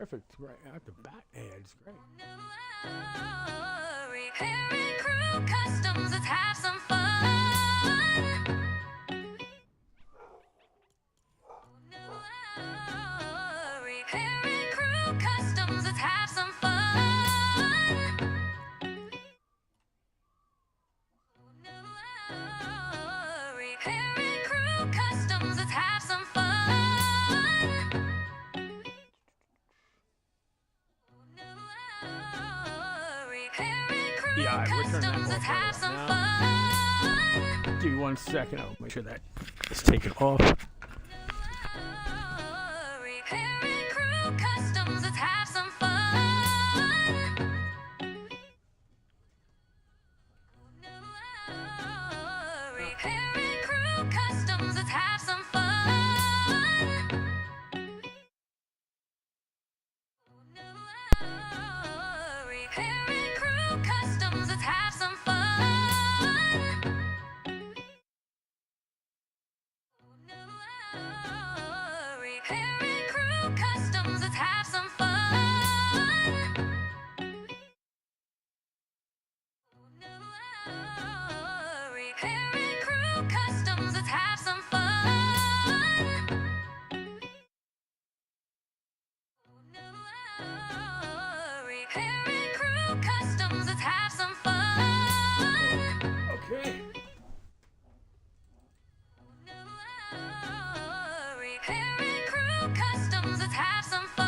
perfect right at the bat. Yeah, it's great. Repairing crew customs, let's have some fun. Repairing crew customs, let's have some fun. Repairing crew customs, let's have some fun. Repairing crew Yeah, we're turning that customs, more let's have further some up fun. Give me 1 second. I'll make sure that it's taken off. Repairing crew customs, let's have some fun. Repairing crew customs, let's have some fun. Repairing crew customs, let's have some fun. Repairing crew customs, let's have some fun. Repairing crew customs, let's have some fun. Repairing crew customs, let's have some fun. Okay. Repairing crew customs, let's have some fun.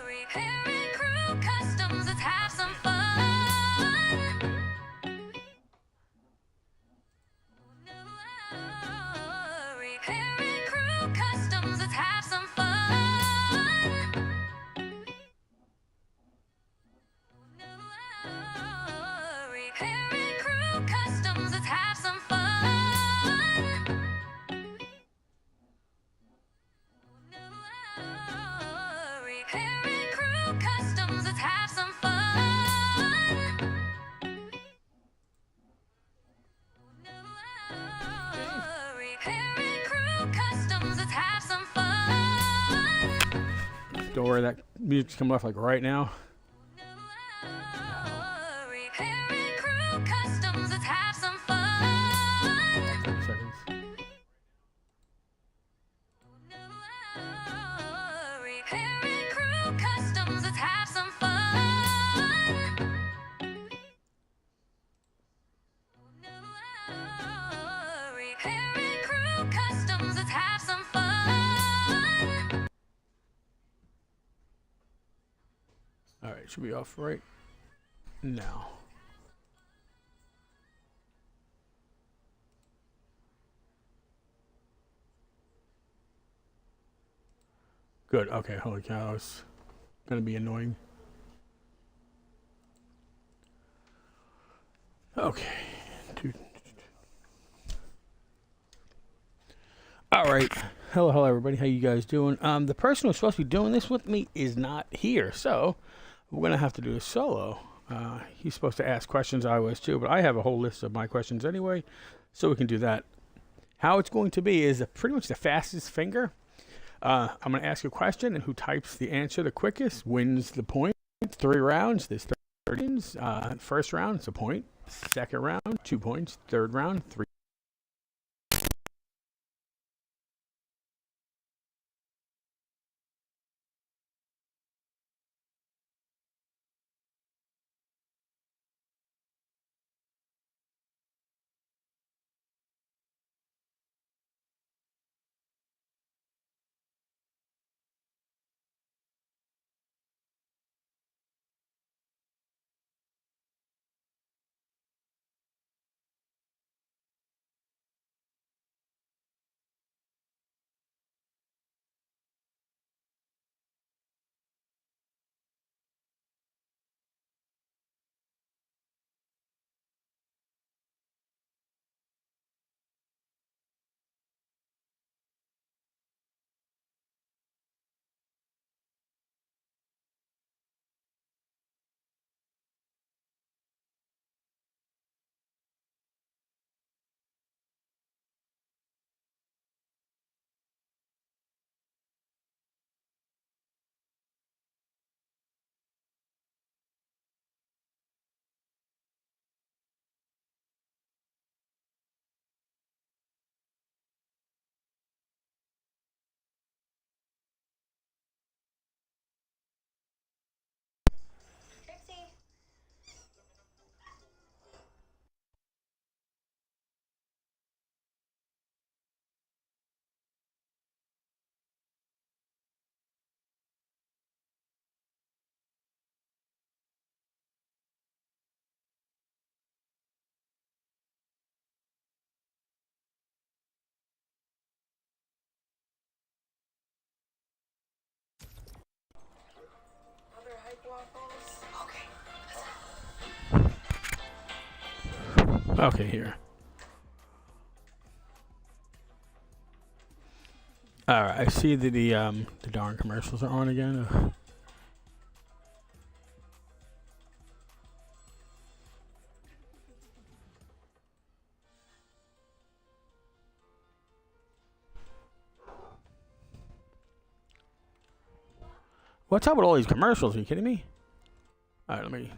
Repairing crew customs, let's have some fun. Repairing crew customs, let's have some fun. Repairing crew customs, let's have some fun. Repairing crew customs, let's have some fun. Repairing crew customs, let's have some fun. Don't worry, that music's coming off like right now. Repairing crew customs, let's have some fun. 30 seconds. Repairing crew customs, let's have some fun. Repairing crew customs, let's have some fun. All right, should be off right now. Good. Okay, holy cow, that was gonna be annoying. Okay. Dude. All right. Hello, everybody. How you guys doing? The person who's supposed to be doing this with me is not here, so we're gonna have to do a solo. He's supposed to ask questions. I was too, but I have a whole list of my questions anyway, so we can do that. How it's going to be is pretty much the fastest finger. I'm going to ask a question, and who types the answer the quickest wins the point. 3 rounds. There's 30 games. First round, it's a point. Second round, 2 points. Third round, 3 Okay, here. All right, I see that the darn commercials are on again. What's up with all these commercials? Are you kidding me? All right, let me.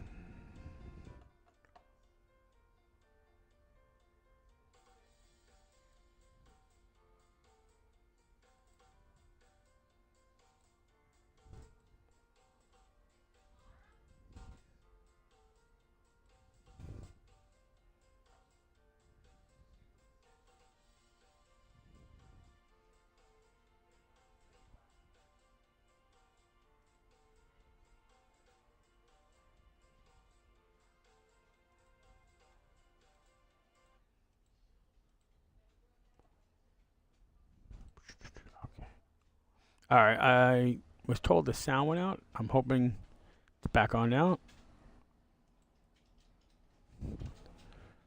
All right, I was told the sound went out. I'm hoping it's back on now.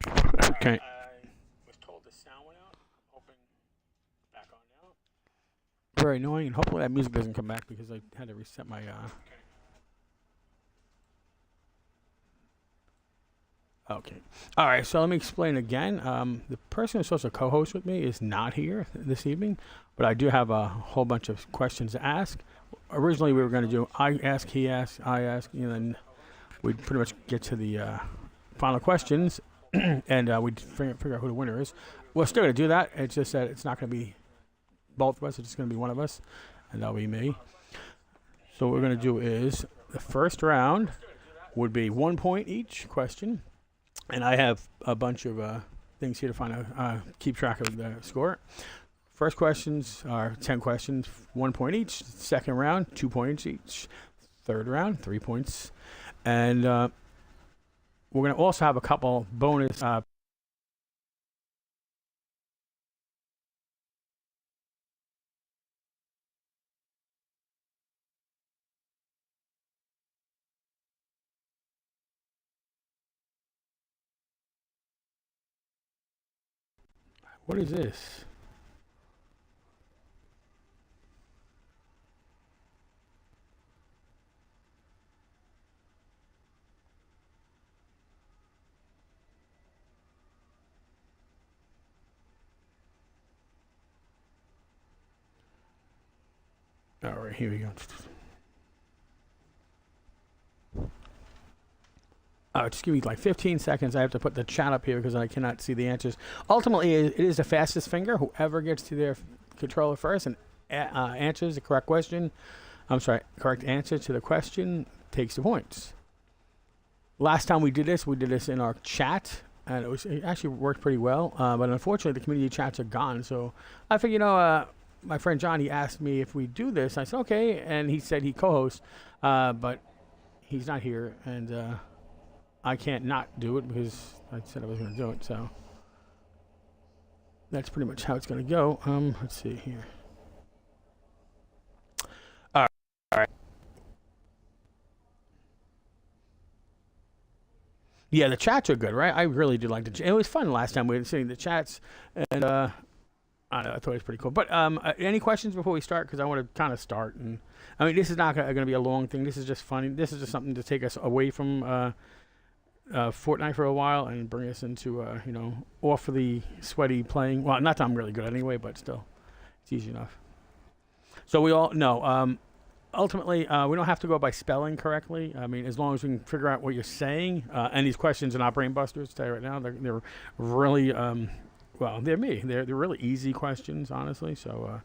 Okay. I was told the sound went out. I'm hoping it's back on now. Very annoying, and hopefully that music doesn't come back because I had to reset my. Okay. All right. So let me explain again. The person who's supposed to co-host with me is not here this evening, but I do have a whole bunch of questions to ask. Originally, we were going to do I ask, he asks, I ask, and then we'd pretty much get to the final questions, and we'd figure out who the winner is. We're still going to do that. It's just that it's not going to be both of us. It's just going to be one of us, and that'll be me. So what we're going to do is the first round would be 1 point each question. And I have a bunch of things here to find out, keep track of the score. First questions are 10 questions, 1 point each. Second round, 2 points each. Third round, 3 points. And we're going to also have a couple bonus. What is this? All right, here we go. Just give me like 15 seconds. I have to put the chat up here because I cannot see the answers. Ultimately, it is the fastest finger. Whoever gets to their controller first and answers the correct question, correct answer to the question takes the points. Last time we did this in our chat, and it actually worked pretty well. But unfortunately, the community chats are gone. So I figured, my friend John, he asked me if we do this. I said, okay. And he said he co-hosts, but he's not here. And I can't not do it because I said I was going to do it. So that's pretty much how it's going to go. Let's see here. All right. Yeah, the chats are good, right? I really do like it was fun last time we were seeing the chats, and I don't know, I thought it was pretty cool. But any questions before we start? Because I want to kind of start. And I mean, this is not going to be a long thing. This is just funny. This is just something to take us away from Fortnite for a while and bring us into, awfully sweaty playing. Well, not that I'm really good anyway, but still, it's easy enough. So we all know, ultimately, we don't have to go by spelling correctly. I mean, as long as we can figure out what you're saying. And these questions are not brain busters, I'll tell you right now. They're really, they're me. They're really easy questions, honestly. So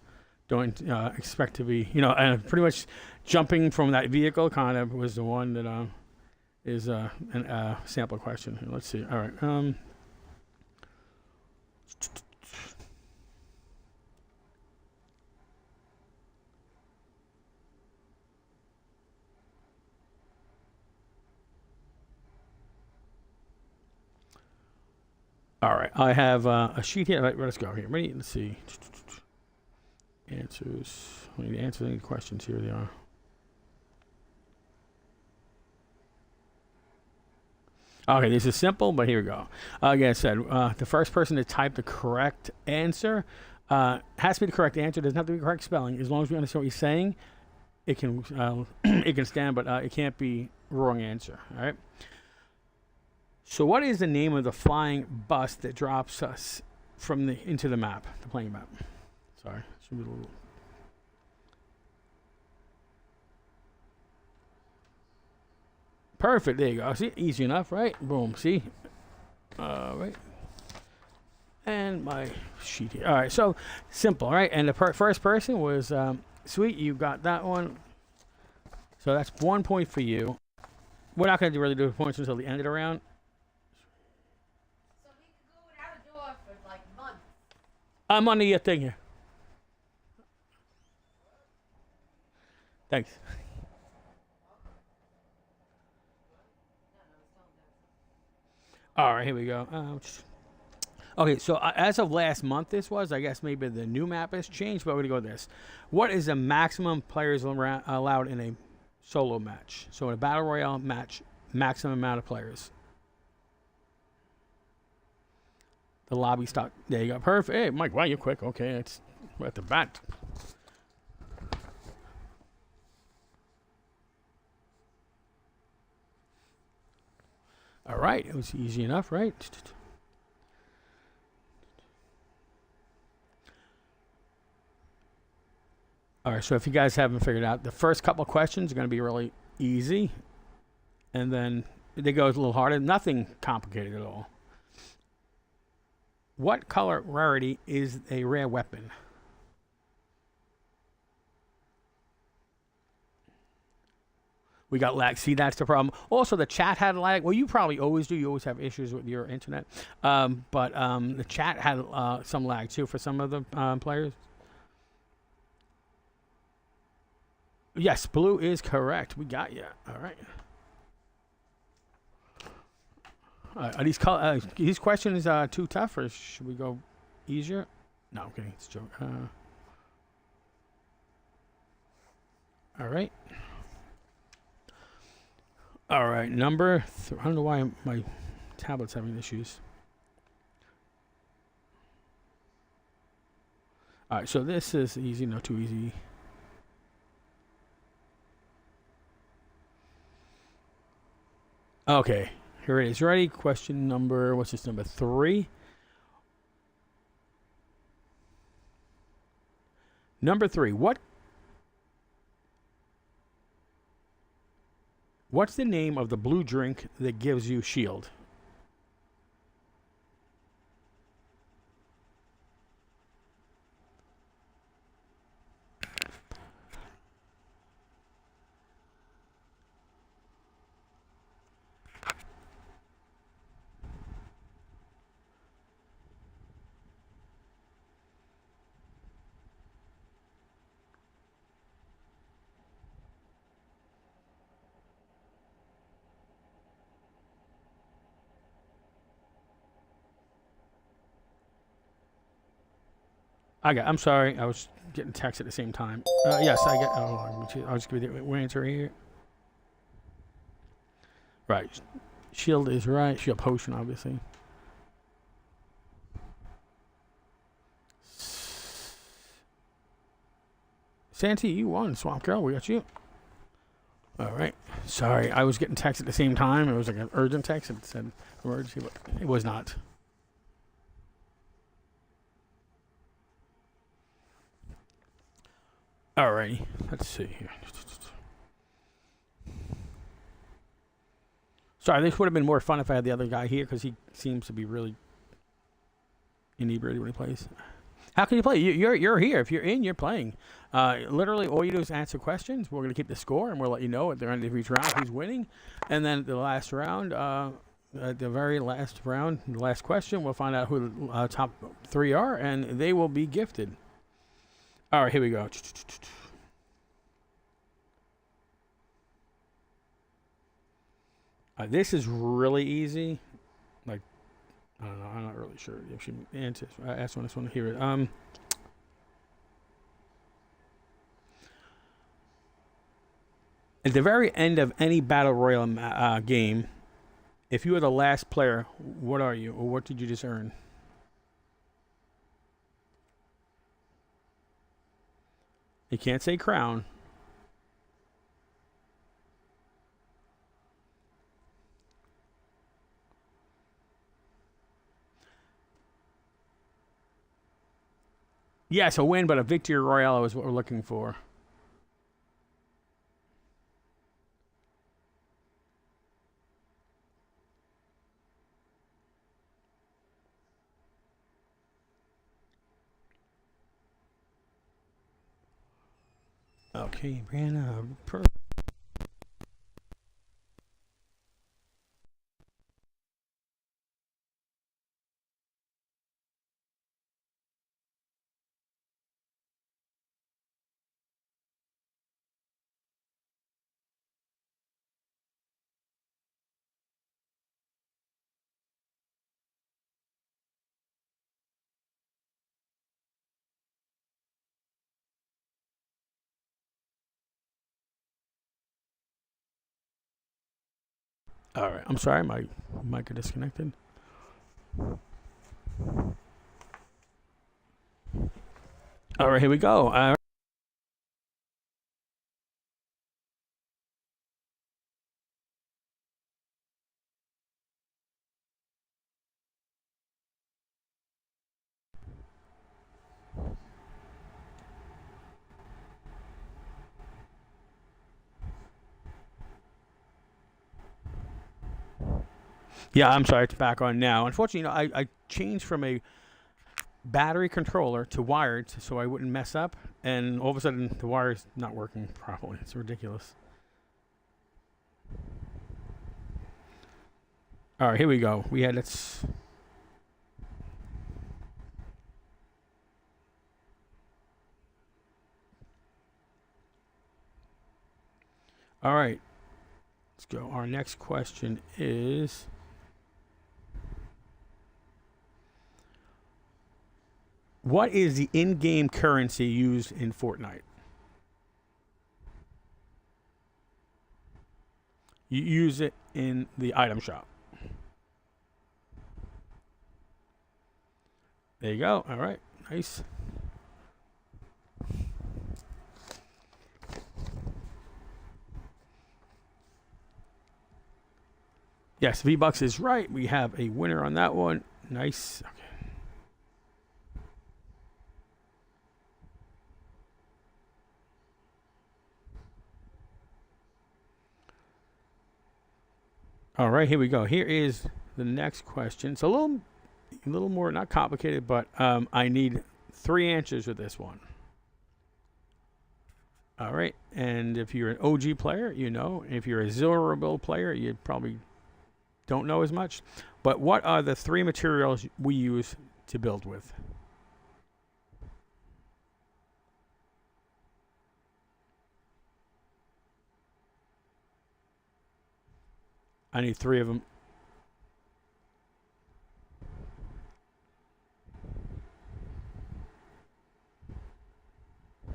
don't expect to be, and pretty much jumping from that vehicle kind of was the one that is a sample question. Let's see. All right. All right. I have a sheet here. Let's go here. Ready? Let's see. Answers. We need to answer any questions. Here they are. Okay, this is simple, but here we go. Like I said, the first person to type the correct answer has to be the correct answer. Doesn't have to be correct spelling. As long as we understand what you're saying, it can it can stand, but it can't be wrong answer. All right. So, what is the name of the flying bus that drops us from the into the map, the playing map? Sorry, should be a little. Perfect. There you go. See, easy enough, right? Boom. See. Right. And my sheet here. All right. So simple, right? And the first person was Sweet. You got that one. So that's 1 point for you. We're not going to really do points until the end of the round. So we could go without a door for like months. I'm on the thing here. Thanks. All right, here we go. Okay, so as of last month, this was, I guess maybe the new map has changed, but we're going to go with this. What is the maximum players allowed in a solo match? So in a Battle Royale match, maximum amount of players. The lobby stock. There you go. Perfect. Hey, Mike, wow, you're quick. Okay, it's we're at the bat. All right, it was easy enough, right? All right, so if you guys haven't figured out, the first couple of questions are going to be really easy, and then they go a little harder. Nothing complicated at all. What color rarity is a rare weapon? We got lag. See, that's the problem. Also, the chat had lag. Well, you probably always do. You always have issues with your internet. But the chat had some lag, too, for some of the players. Yes, blue is correct. We got you. All right. Are these questions too tough, or should we go easier? No, I'm kidding. It's a joke. All right. All right, I don't know why my tablet's having issues. All right, so this is easy, not too easy. Okay, here it is. Ready? Question number, what's this, number 3? Number 3, what's the name of the blue drink that gives you shield? I'm sorry, I was getting text at the same time. Yes, I get. Oh, I'll just give you the answer here. Right, shield is right. Shield potion, obviously. Santi, you won. Swamp Girl, we got you. All right. Sorry, I was getting text at the same time. It was like an urgent text. It said emergency, but it was not. Alrighty, let's see here. Sorry, this would have been more fun if I had the other guy here because he seems to be really inebriated when he plays. How can you play? You're here. If you're in, you're playing. Literally, all you do is answer questions. We're going to keep the score, and we'll let you know at the end of each round who's winning. And then the last round, at the very last round, the last question, we'll find out who the top 3 are, and they will be gifted. All right, here we go. This is really easy. Like, I don't know. I'm not really sure if she answers. I asked one. I just want to hear it. At the very end of any battle royale game, If you are the last player, what are you, or what did you just earn? You can't say crown. Yes, a win, but a victory royale is what we're looking for. Okay, Brianna. All right, I'm sorry, my mic got disconnected. All right, here we go. Yeah, I'm sorry, it's back on now. Unfortunately, I changed from a battery controller to wired so I wouldn't mess up, and all of a sudden the wire's not working properly. It's ridiculous. All right, here we go. Let's. All right, let's go. Our next question is. What is the in-game currency used in Fortnite? You use it in the item shop. There you go. All right. Nice. Yes, V-Bucks is right. We have a winner on that one. Nice. Okay. All right, here we go. Here is the next question. It's a little more not complicated, but I need 3 answers with this one. All right, and if you're an OG player, you know. If you're a Zero Build player, you probably don't know as much. But what are the 3 materials we use to build with? I need 3 of them.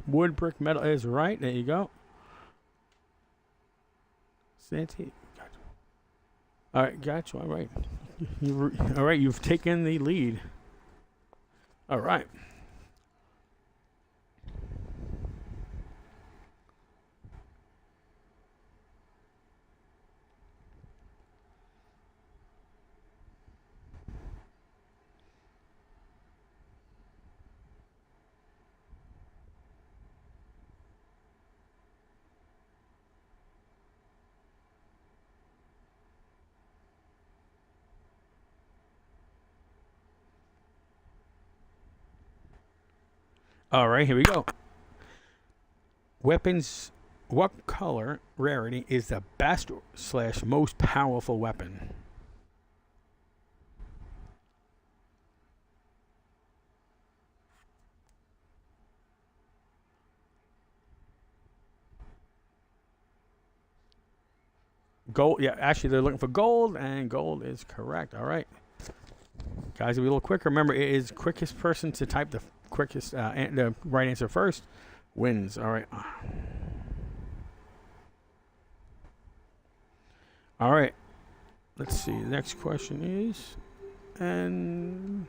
Wood, brick, metal is right. There you go. Santi. Gotcha. All right, gotcha. All right. All right, you've taken the lead. All right. All right, here we go. Weapons. What color rarity is the best / most powerful weapon? Gold. Yeah, actually, they're looking for gold, and gold is correct. All right. Guys, be a little quicker. Remember, it is quickest person to type the quickest, the right answer first wins. All right. All right. let's see. The next question is, and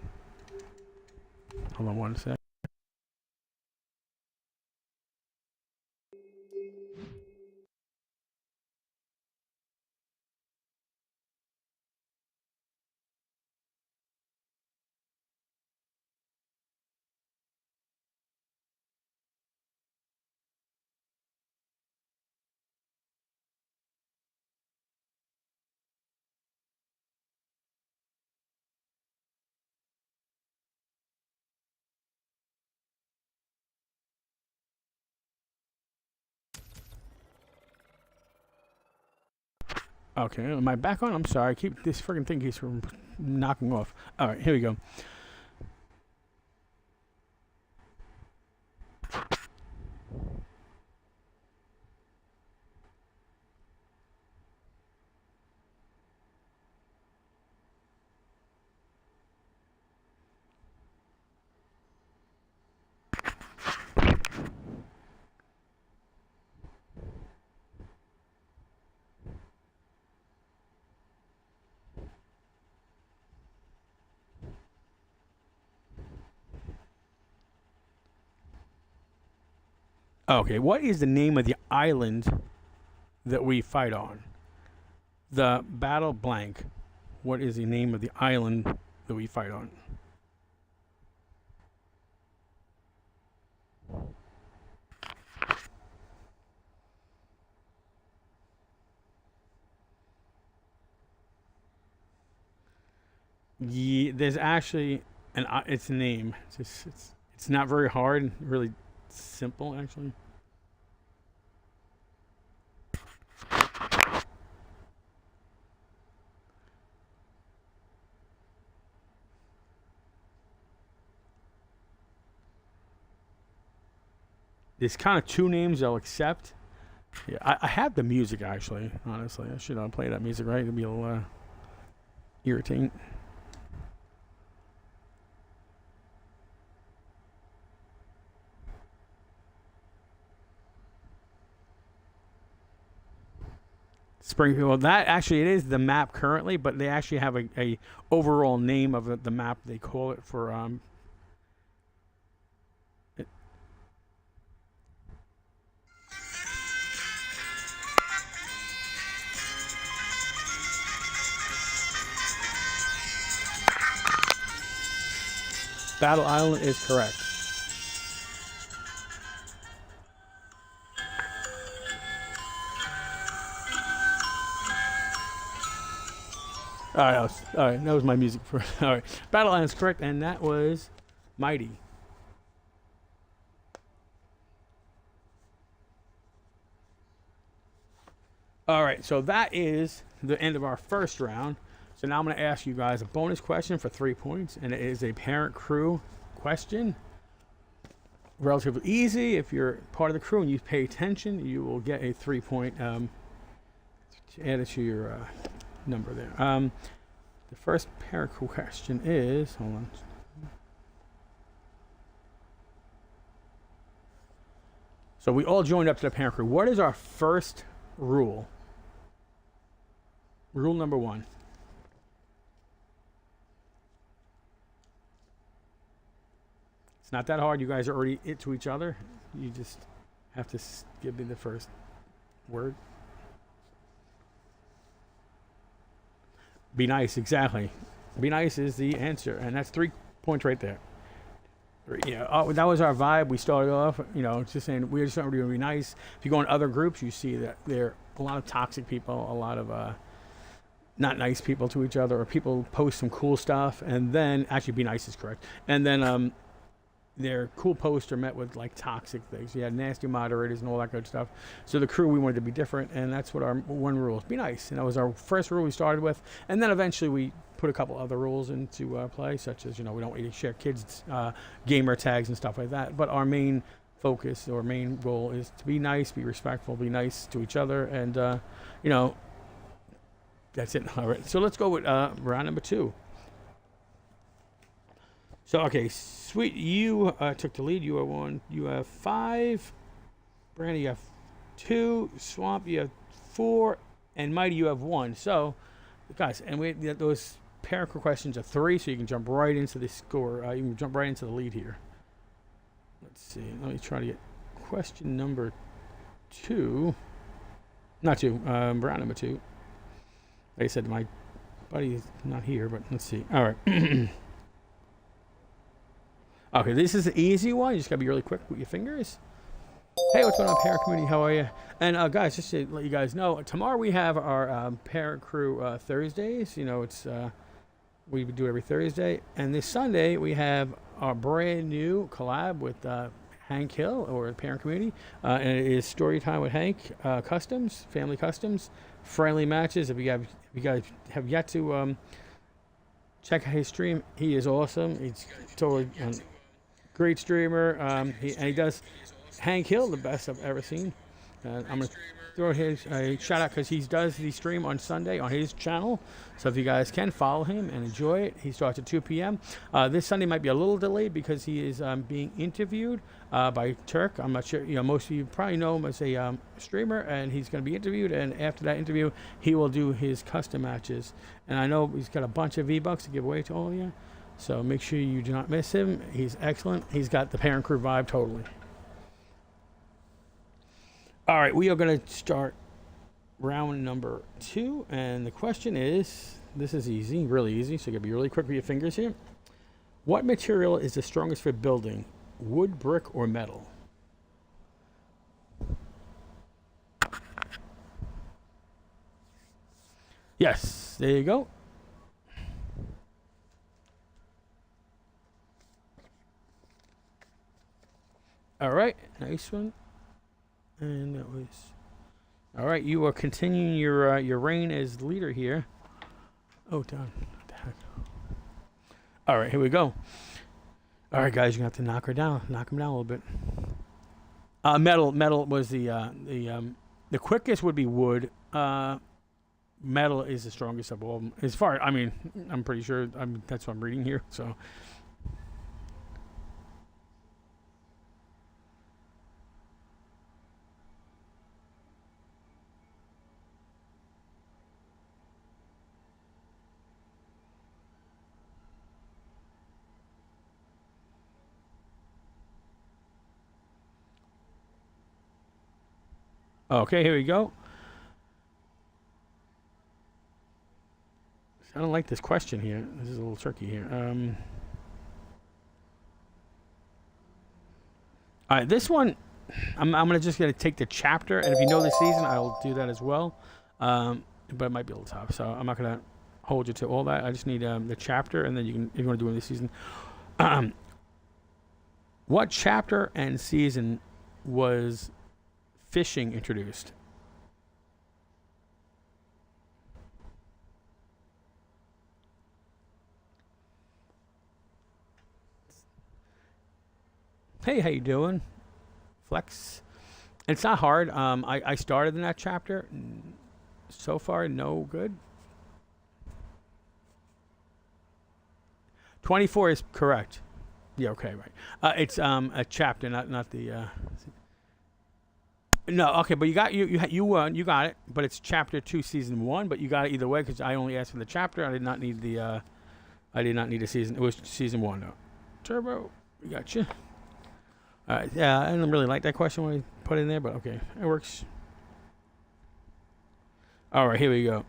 hold on one sec. Okay, am I back on? I'm sorry. I keep this freaking thing keeps from knocking off. All right, here we go. Okay, what is the name of the island that we fight on? The battle blank. What is the name of the island that we fight on? Yeah, there's actually its a name. It's not very hard. Really simple, actually. There's kind of two names I'll accept. Yeah, I have the music actually. Honestly, I should play that music, right? It'll be a little irritating. Springfield. Well, that actually it is the map currently, but they actually have a overall name of the map. They call it for Battle Island is correct. All right, all right. That was my music for. All right, Battle Island is correct, and that was Mighty. All right, so that is the end of our first round. So now I'm going to ask you guys a bonus question for 3 points, and it is a parent crew question. Relatively easy. If you're part of the crew and you pay attention, you will get a 3-point added to your number there. The first parent crew question is, hold on. So we all joined up to the parent crew. What is our first rule? Rule number 1. It's not that hard. You guys are already it to each other. You just have to give me the first word. Be nice, exactly. Be nice is the answer, and that's 3 points right there. Yeah, that was our vibe. We started off, just saying we're just going to be nice. If you go in other groups, you see that there are a lot of toxic people, a lot of not nice people to each other, or people post some cool stuff, and then actually be nice is correct, and then their cool posts are met with like toxic things. You had nasty moderators and all that good stuff. So the crew, we wanted to be different, and that's what our one rule is: be nice. And that was our first rule we started with, and then eventually we put a couple other rules into play, such as we don't want you to share kids' gamer tags and stuff like that. But our main focus or main goal is to be nice, be respectful, be nice to each other, and that's it. All right. So let's go with round number 2. So, okay, Sweet, you took the lead. You have 1. You have 5. Brandy, you have 2. Swamp, you have 4. And Mighty, you have 1. So, guys, and those pair crew questions are 3, so you can jump right into the score. You can jump right into the lead here. Let's see. Let me try to get question number 2. Not 2. Round number 2. Like I said, my buddy is not here, but let's see. All right. Okay, this is an easy one. You just gotta be really quick with your fingers. Hey, what's going on, Parent Community? How are you? And guys, just to let you guys know, tomorrow we have our Parent Crew Thursdays. You know, it's we do every Thursday. And this Sunday we have our brand new collab with Hank Hill or the Parent Community, and it is Story Time with Hank Customs, Family Customs, friendly matches. If you guys have yet to check out his stream, he is awesome. He's totally great streamer. He does Hank Hill the best I've ever seen. I'm gonna throw his shout out because he does the stream on Sunday on his channel. So if you guys can follow him and enjoy it, he starts at 2 p.m. This Sunday might be a little delayed because he is being interviewed by Turk. I'm not sure. You know, most of you probably know him as a streamer, and he's going to be interviewed. And after that interview, he will do his custom matches. And I know he's got a bunch of V-Bucks to give away to all of you. So make sure you do not miss him. He's excellent. He's got the Parent Crew vibe totally. All right, we are going to start round number 2. And the question is, this is easy, really easy. So you're going to be really quick with your fingers here. What material is the strongest for building? Wood, brick, or metal? Yes, there you go. All right, nice one. And that was all right. You are continuing your reign as leader here. Oh, down. What the heck? All right, here we go. All right, guys, you have to knock him down a little bit. Metal was the quickest would be wood. Metal is the strongest of all of them. As far, I mean, I'm pretty sure. That's what I'm reading here. So. Okay, here we go. I don't like this question here. This is a little tricky here. All right, this one, I'm just gonna take the chapter, and if you know the season, I'll do that as well. But it might be a little tough, so I'm not gonna hold you to all that. I just need the chapter, and then you can, if you want to do it in the season. What chapter and season was fishing introduced? Hey, how you doing? Flex. It's not hard. I started in that chapter. So far, no good. 24 is correct. Yeah, okay, right. It's a chapter, not the. No, okay, but you got you got it. But it's chapter 2, season 1. But you got it either way because I only asked for the chapter. I did not need the. I did not need a season. It was season 1 though. Turbo, we got you. All right, yeah, I didn't really like that question when I put it in there, but okay, it works. All right, here we go.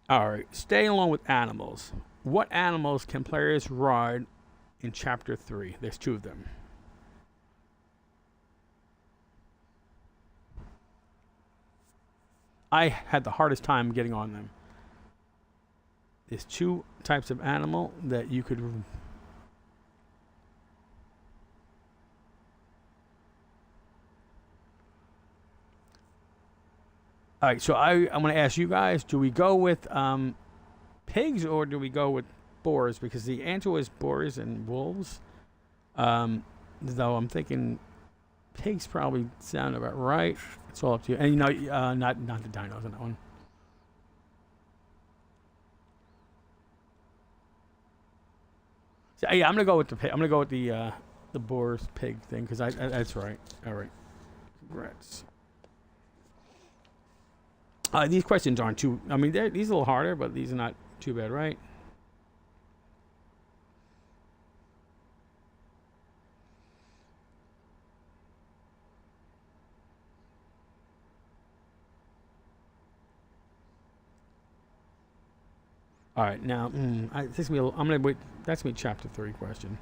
All right, staying along with animals. What animals can players ride in Chapter 3? There's 2 of them. I had the hardest time getting on them. There's 2 types of animal that you could. All right, so I'm going to ask you guys: do we go with pigs or do we go with boars? Because the answer was boars and wolves. Though I'm thinking pigs probably sound about right. It's all up to you. And you know, not the dinos on that one. So, yeah, I'm gonna go with the pig. I'm gonna go with the boar's pig thing because I that's right. All right. Congrats. These questions aren't too. I mean, these are a little harder, but these are not too bad, right? All right, now this gonna be I'm gonna wait. That's gonna be chapter 3 question.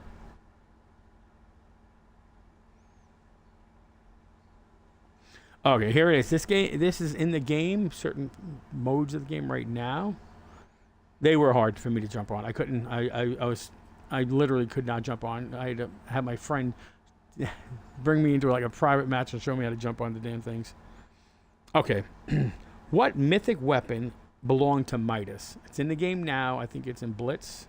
Okay, here it is. This is in the game. Certain modes of the game right now. They were hard for me to jump on. I couldn't. I literally could not jump on. I had to have my friend bring me into like a private match and show me how to jump on the damn things. Okay, what mythic weapon belonged to Midas? It's in the game now. I think it's in Blitz.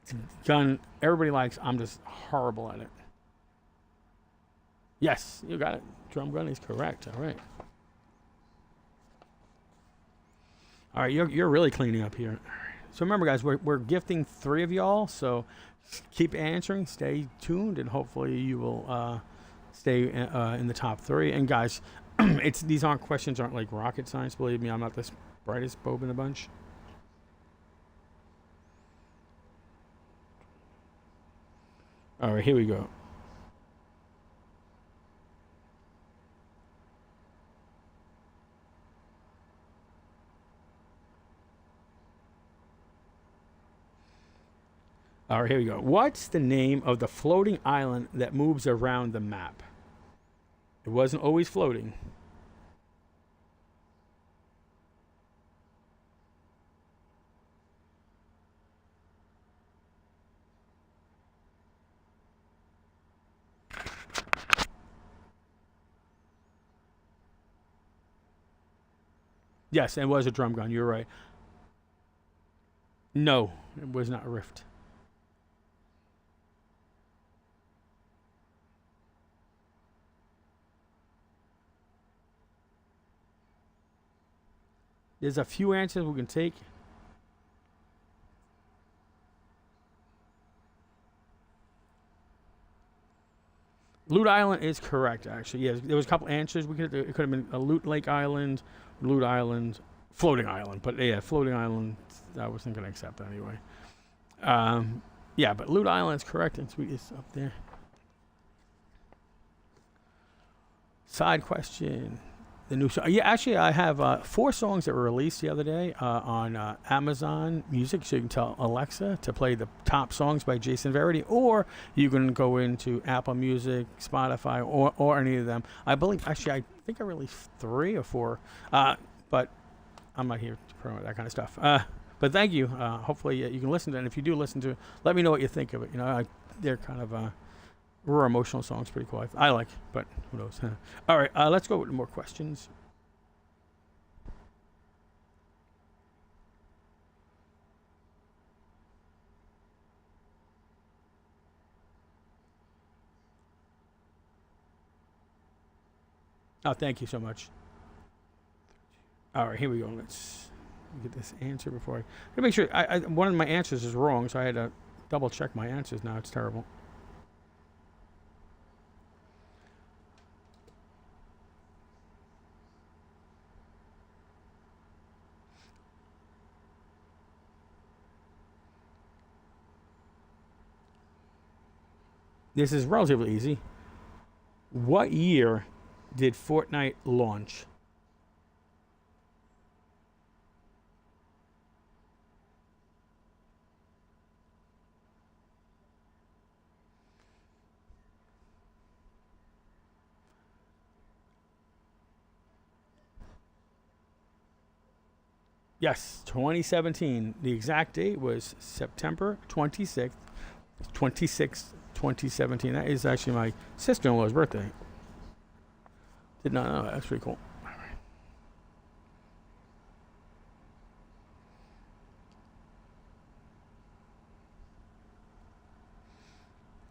It's a gun everybody likes. I'm just horrible at it. Yes, you got it. Drum gun is correct. All right. All right, you're really cleaning up here. So remember, guys, we're gifting 3 of y'all. So keep answering, stay tuned, and hopefully you will stay in the top 3. And guys, these questions aren't like rocket science. Believe me, I'm not the brightest bulb in the bunch. All right, here we go. All right, here we go. What's the name of the floating island that moves around the map? It wasn't always floating. Yes, it was a drum gun. You're right. No, it was not a rift. There's a few answers we can take. Loot Island is correct, actually. Yes, there was a couple answers. It could have been a Loot Lake Island, Loot Island, Floating Island. But yeah, Floating Island, I wasn't going to accept that anyway. Yeah, but Loot Island is correct. It's up there. Side question. The new song. Yeah, actually, I have 4 songs that were released the other day on Amazon Music. So you can tell Alexa to play the top songs by Jason Verity, or you can go into Apple Music, Spotify, or any of them. I believe, actually, I think I released 3 or 4, but I'm not here to promote that kind of stuff. But thank you. Hopefully, you can listen to it. And if you do listen to it, let me know what you think of it. You know, they're kind of raw emotional songs, pretty cool. I like, but who knows? All right, let's go with more questions. Oh, thank you so much. All right, here we go. Let's get this answer before I make sure. One of my answers is wrong, so I had to double check my answers. Now it's terrible. This is relatively easy. What year did Fortnite launch? Yes, 2017. The exact date was September 26th, 2017. That is actually my sister-in-law's birthday. Did not know that. That's pretty cool. All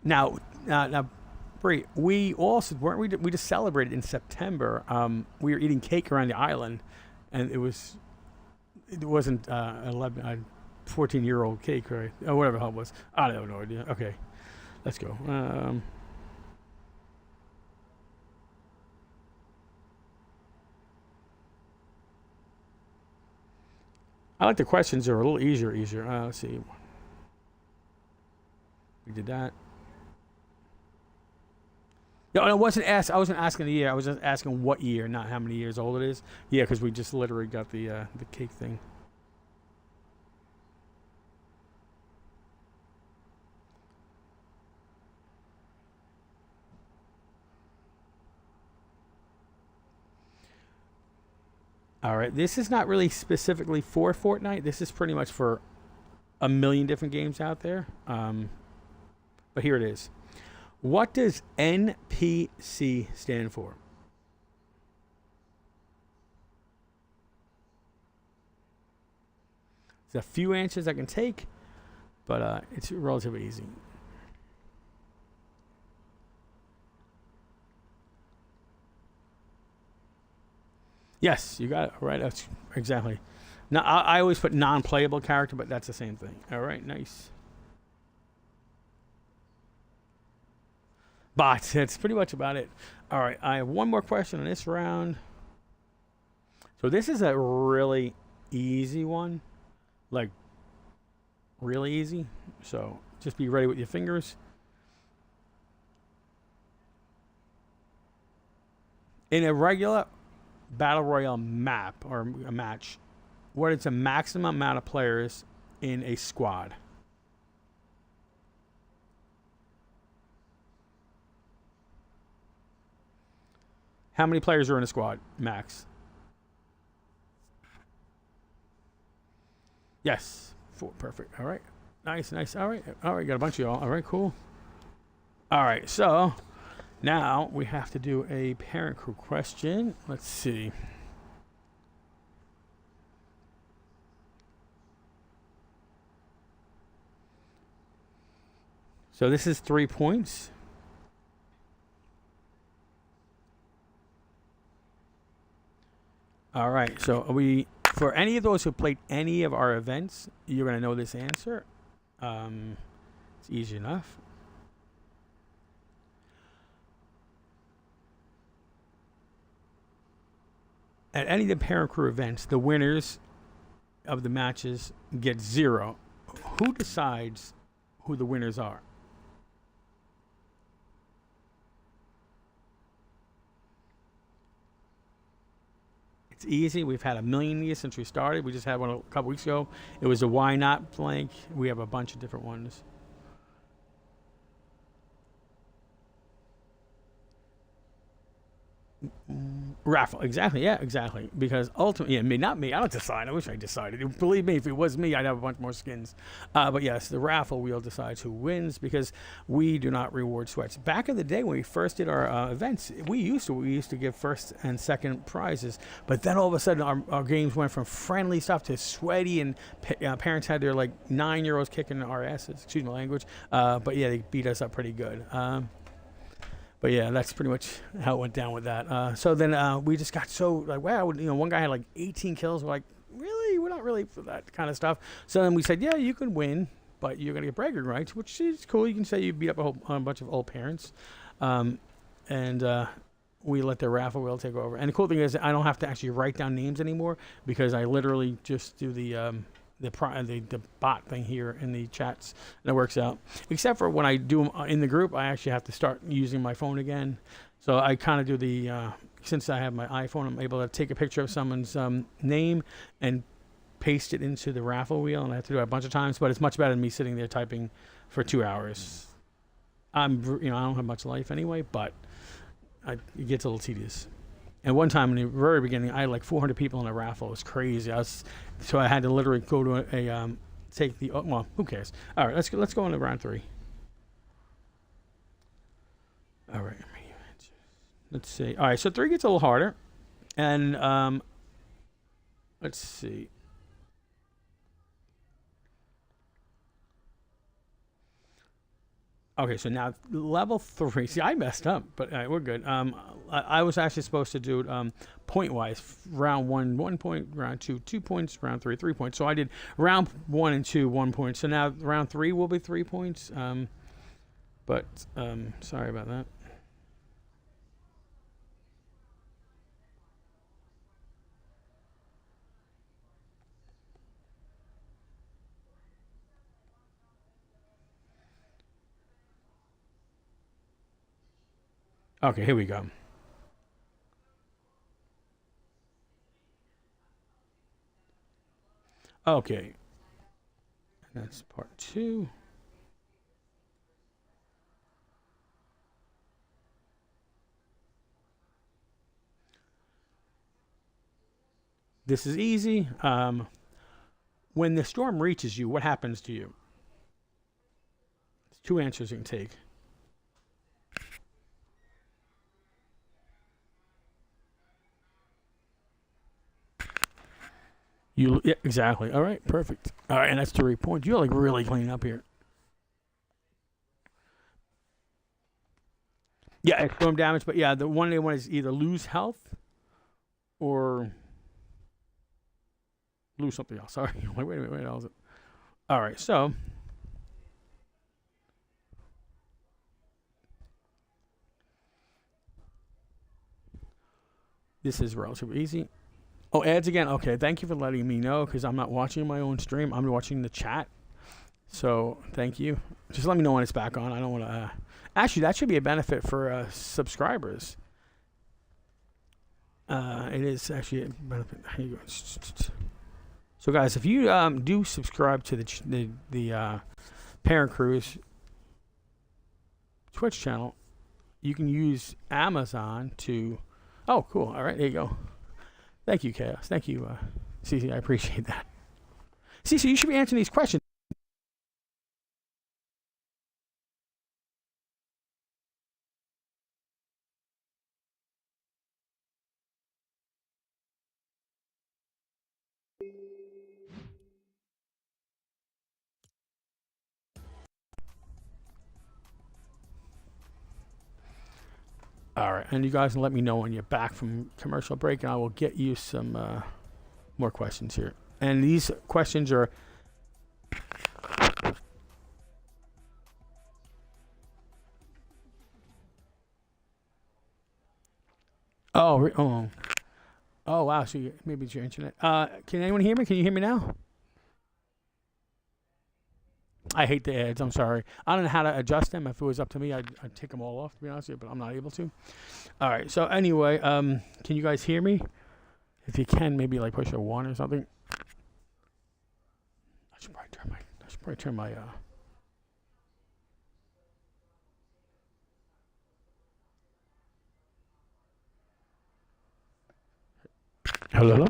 right. Now, Bree, we also weren't we just celebrated in September. We were eating cake around the island, and it was it wasn't 14-year-old cake, right? Or whatever the hell it was. I have no idea. Okay, let's go. I like the questions are a little easier. Let's see. We did that. No, I wasn't asking the year. I was just asking what year, not how many years old it is. Yeah, because we just literally got the cake thing. All right, this is not really specifically for Fortnite. This is pretty much for a million different games out there. But here it is. What does NPC stand for? There's a few answers I can take, but it's relatively easy. Yes, you got it right. That's exactly. Now I always put non-playable character, but that's the same thing. All right, nice. But that's pretty much about it. All right, I have one more question on this round. So this is a really easy one, like really easy. So just be ready with your fingers. In a regular battle royale map or a match, what is the maximum amount of players in a squad? How many players are in a squad, max? Yes, 4. Perfect. All right. Nice. All right. Got a bunch of y'all. All right, cool. All right, so now we have to do a parent crew question. Let's see. So this is 3 points. All right, so for any of those who played any of our events, you're going to know this answer. It's easy enough. At any of the parent crew events, the winners of the matches get 0. Who decides who the winners are? It's easy. We've had a million years since we started. We just had one a couple weeks ago. It was a why not blank. We have a bunch of different ones. Raffle, exactly, yeah, exactly. Because ultimately, yeah, not me. I don't decide. I wish I decided. Believe me, if it was me, I'd have a bunch more skins. But yes, the raffle wheel decides who wins because we do not reward sweats. Back in the day when we first did our events, we used to give first and second prizes. But then all of a sudden, our games went from friendly stuff to sweaty, and parents had their 9-year-olds kicking our asses. Excuse my language. But yeah, they beat us up pretty good. But yeah, that's pretty much how it went down with that. So then we just got so wow, one guy had 18 kills. We're like, really? We're not really for that kind of stuff. So then we said, yeah, you can win, but you're gonna get bragging rights, which is cool. You can say you beat up a bunch of old parents, and we let the raffle wheel take over. And the cool thing is, I don't have to actually write down names anymore because I literally just do the bot thing here in the chats, and it works out. Except for when I do them in the group, I actually have to start using my phone again. So I kind of do the since I have my iPhone, I'm able to take a picture of someone's name and paste it into the raffle wheel, and I have to do it a bunch of times. But it's much better than me sitting there typing for 2 hours. I don't have much life anyway, but it gets a little tedious. And one time in the very beginning, I had 400 people in a raffle. It was crazy. So I had to literally go to take the. Well, who cares? All right, let's go into round 3. All right, let's see. All right, so 3 gets a little harder, and let's see. Okay, so now level 3. See, I messed up, but we're good. I was actually supposed to do it point wise. Round 1, 1 point. Round 2, 2 points. Round 3, 3 points. So I did round 1 and 2, 1 point. So now round 3 will be 3 points. But sorry about that. Okay, here we go. Okay. That's part 2. This is easy. When the storm reaches you, what happens to you? There's 2 answers you can take. Yeah, exactly. All right, perfect. All right, and that's 3 points. You're like really cleaning up here. Yeah, it's storm damage, but yeah, the one they want is either lose health or lose something else. Sorry. Wait a minute. Wait, how's it? All right, so this is relatively easy. Oh, ads again. Okay, thank you for letting me know because I'm not watching my own stream. I'm watching the chat. So thank you. Just let me know when it's back on. I don't want to. Actually, that should be a benefit for subscribers. It is actually a benefit. Here you go. So, guys, if you do subscribe to the Parent Cruise Twitch channel, you can use Amazon to. Oh, cool. All right, there you go. Thank you, Chaos. Thank you, Cece. I appreciate that. Cece, you should be answering these questions. All right, and you guys can let me know when you're back from commercial break, and I will get you some more questions here. And these questions are. Oh, wow. So maybe it's your internet. Can anyone hear me? Can you hear me now? I hate the ads. I'm sorry. I don't know how to adjust them. If it was up to me, I'd take them all off, to be honest with you, but I'm not able to. All right. So anyway, can you guys hear me? If you can, maybe like push a 1 or something. I should probably turn my hello?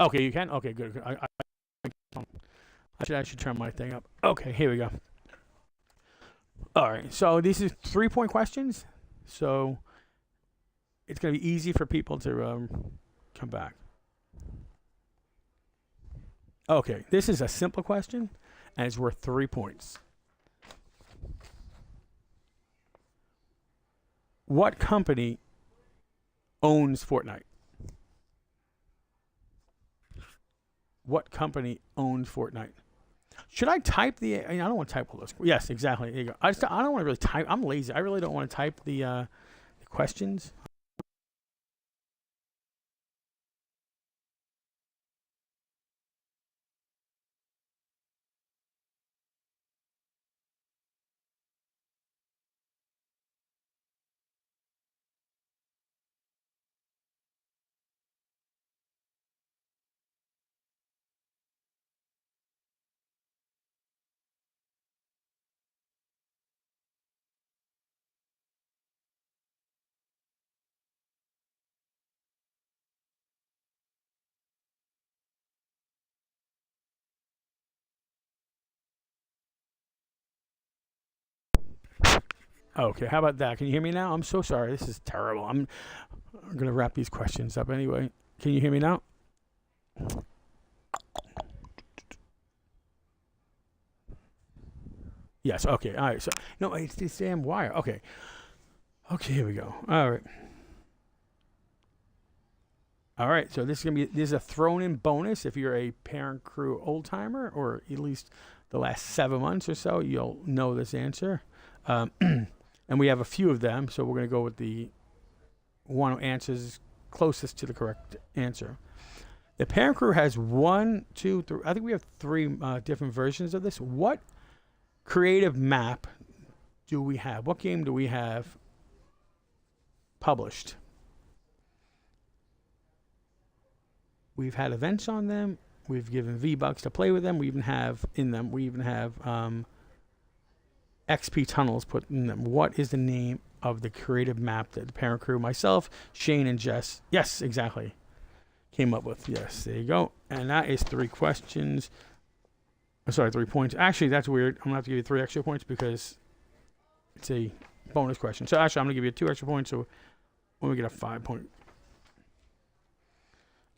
Okay, you can? Okay, good. I should turn my thing up. Okay, here we go. All right, so these are 3-point questions. So it's going to be easy for people to come back. Okay, this is a simple question, and it's worth 3 points. What company owns Fortnite? What company owns Fortnite? Should I type the? I don't want to type all those. Yes, exactly. There you go. I don't want to really type. I'm lazy. I really don't want to type the questions. Okay, how about that? Can you hear me now? I'm so sorry. This is terrible. I'm gonna wrap these questions up anyway. Can you hear me now? Yes. Okay. All right. So no, it's the damn wire. Okay. Okay. Here we go. All right. All right. So this is a thrown-in bonus if you're a Parent Crew old timer, or at least the last 7 months or so. You'll know this answer, and we have a few of them. So we're going to go with the one who answers closest to the correct answer. The Parent Crew has 1, 2, 3. I think we have 3 different versions of this. What creative map do we have? What game do we have published? We've had events on them. We've given V-Bucks to play with them. We even have XP tunnels put in them. What is the name of the creative map that the Parent Crew, myself, Shane, and Jess, yes, exactly, came up with? Yes, there you go. And that is 3 questions. I'm sorry, 3 points. Actually, that's weird. I'm going to have to give you 3 extra points because it's a bonus question. So actually, I'm going to give you 2 extra points. So when we get a 5 point.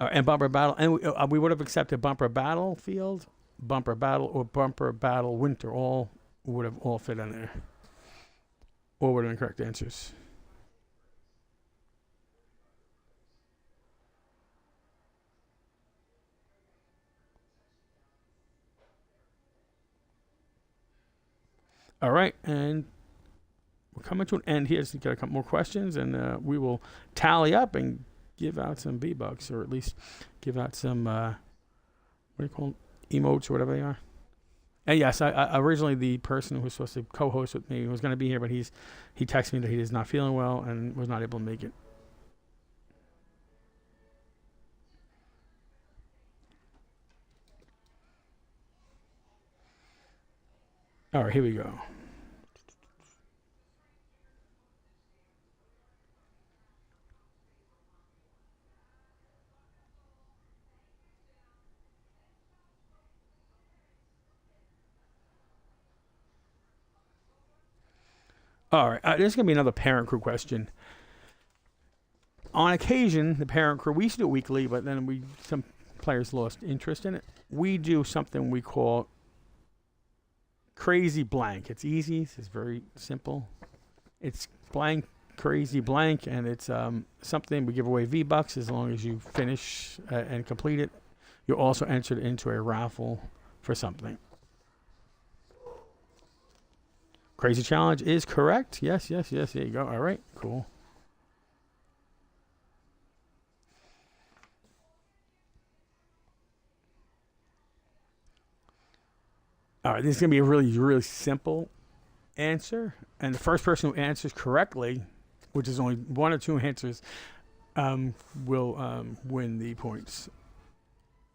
And bumper battle. And we would have accepted bumper battlefield, bumper battle, or bumper battle winter. All would have all fit in there. All would have been correct answers. All right, and we're coming to an end here. Just got a couple more questions, and we will tally up and give out some V-Bucks, or at least give out some, what do you call them? Emotes or whatever they are. And yes, I originally the person who was supposed to co-host with me was going to be here, but he texted me that he is not feeling well and was not able to make it. All right, here we go. All right, this is going to be another Parent Crew question. On occasion, the Parent Crew, we used to do it weekly, but then some players lost interest in it. We do something we call Crazy Blank. It's easy. It's very simple. It's blank, crazy blank, and it's something we give away V-Bucks as long as you finish and complete it. You're also entered into a raffle for something. Crazy challenge is correct. Yes. There you go. All right. Cool. All right. This is going to be a really, really simple answer. And the first person who answers correctly, which is only 1 or 2 answers, will win the points.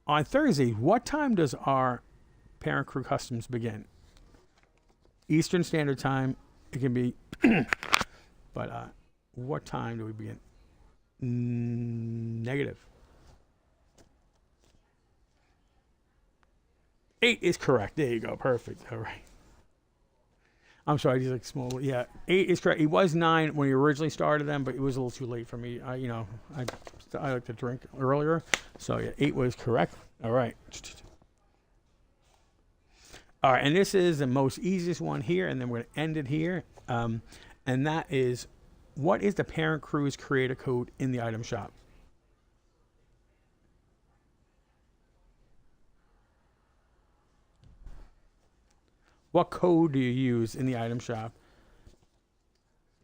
On Thursday, what time does our Parent Crew Customs begin? Eastern Standard Time. It can be, but what time do we begin? Negative. 8 is correct. There you go. Perfect. All right. I'm sorry, these like small. Yeah, 8 is correct. It was 9 when we originally started them, but it was a little too late for me. I like to drink earlier, so yeah, 8 was correct. All right. All right, and this is the most easiest one here, and then we're going to end it here. And that is, what is the Parent Crew's creator code in the item shop? What code do you use in the item shop?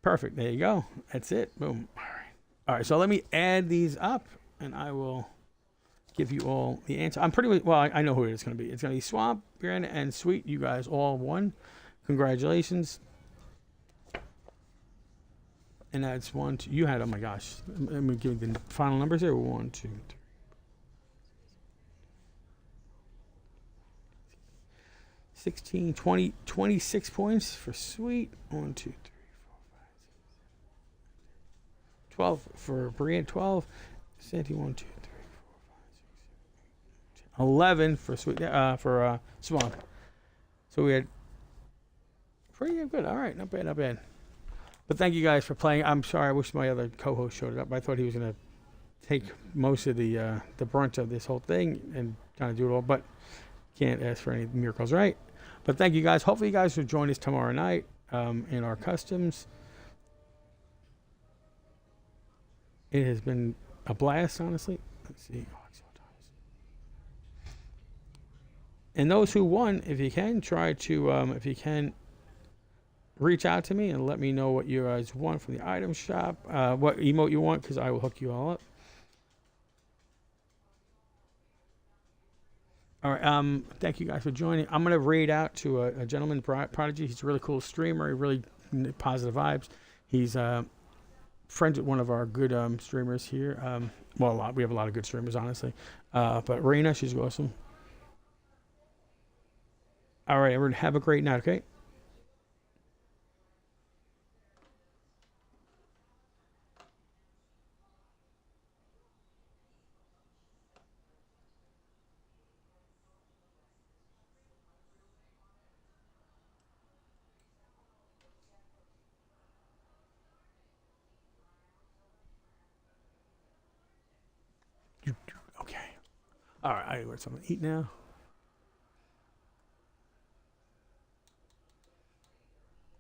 Perfect. There you go. That's it. Boom. All right. All right. So let me add these up, and I will give you all the answer. I'm pretty well. I know who it's going to be. It's going to be Swamp, Granite, and Sweet. You guys all won. Congratulations. And that's 1, 2. You had. Oh my gosh. Let me give you the final numbers here. 1, 2, 3. 16, 20, 26 points for Sweet. 1, 2, 3, 4, 5, 6, 12 for Brienne. 12. Santi. 1, 2, 3, 4, 5, 6, 7, 8, 11 for Sweet. For Swamp. So we had pretty good. All right, not bad, not bad. But thank you guys for playing. I'm sorry. I wish my other co-host showed up. I thought he was gonna take most of the brunt of this whole thing and kind of do it all, but can't ask for any miracles, right? But thank you guys. Hopefully you guys will join us tomorrow night in our customs. It has been a blast, honestly. Let's see. And those who won, if you can, try to, if you can, reach out to me and let me know what you guys want from the item shop, what emote you want, because I will hook you all up. All right. Thank you guys for joining. I'm gonna raid out to a gentleman, Prodigy. He's a really cool streamer. He really positive vibes. He's friends with one of our good streamers here. Well, we have a lot of good streamers, honestly. But Raina, she's awesome. All right, everyone, have a great night. Okay. Okay. All right, I got something to eat now.